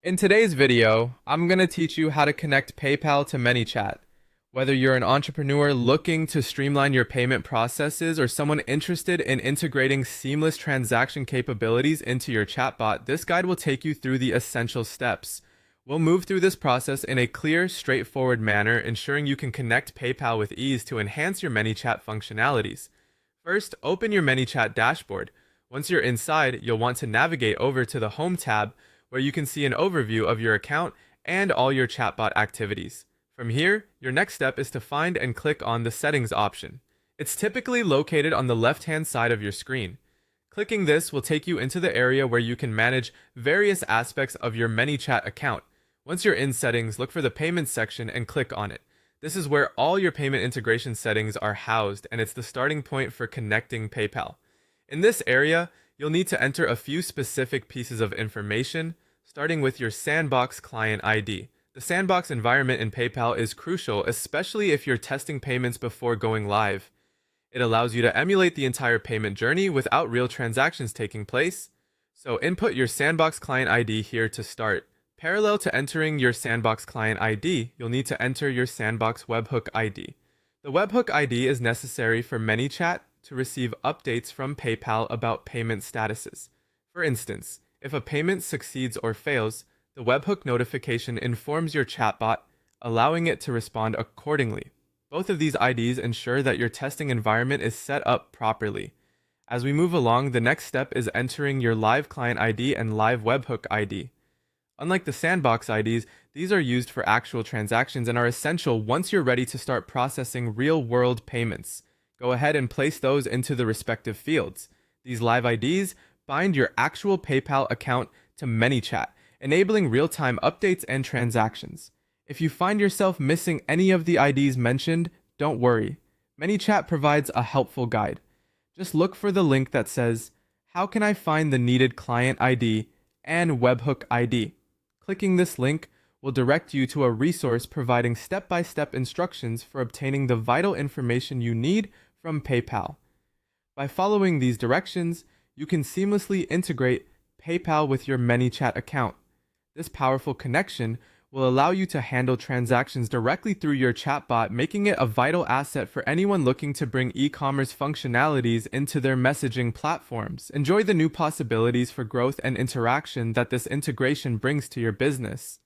In today's video, I'm going to teach you how to connect PayPal to ManyChat. Whether you're an entrepreneur looking to streamline your payment processes or someone interested in integrating seamless transaction capabilities into your chatbot, this guide will take you through the essential steps. We'll move through this process in a clear, straightforward manner, ensuring you can connect PayPal with ease to enhance your ManyChat functionalities. First, open your ManyChat dashboard. Once you're inside, you'll want to navigate over to the Home tab, where you can see an overview of your account and all your chatbot activities. From here, your next step is to find and click on the Settings option. It's typically located on the left-hand side of your screen. Clicking this will take you into the area where you can manage various aspects of your ManyChat account. Once you're in Settings, look for the Payments section and click on it. This is where all your payment integration settings are housed, and it's the starting point for connecting PayPal. In this area, you'll need to enter a few specific pieces of information, starting with your Sandbox client ID. The Sandbox environment in PayPal is crucial, especially if you're testing payments before going live. It allows you to emulate the entire payment journey without real transactions taking place. So input your Sandbox client ID here to start. Parallel to entering your Sandbox client ID, you'll need to enter your Sandbox webhook ID. The webhook ID is necessary for ManyChat to receive updates from PayPal about payment statuses. For instance, if a payment succeeds or fails, the webhook notification informs your chatbot, allowing it to respond accordingly. Both of these IDs ensure that your testing environment is set up properly. As we move along, the next step is entering your live client ID and live webhook ID. Unlike the Sandbox IDs, these are used for actual transactions and are essential once you're ready to start processing real-world payments. Go ahead and place those into the respective fields. These live IDs bind your actual PayPal account to ManyChat, enabling real-time updates and transactions. If you find yourself missing any of the IDs mentioned, don't worry. ManyChat provides a helpful guide. Just look for the link that says, "How can I find the needed client ID and webhook ID?" Clicking this link will direct you to a resource providing step-by-step instructions for obtaining the vital information you need from PayPal. By following these directions, you can seamlessly integrate PayPal with your ManyChat account. This powerful connection will allow you to handle transactions directly through your chatbot, making it a vital asset for anyone looking to bring e-commerce functionalities into their messaging platforms. Enjoy the new possibilities for growth and interaction that this integration brings to your business.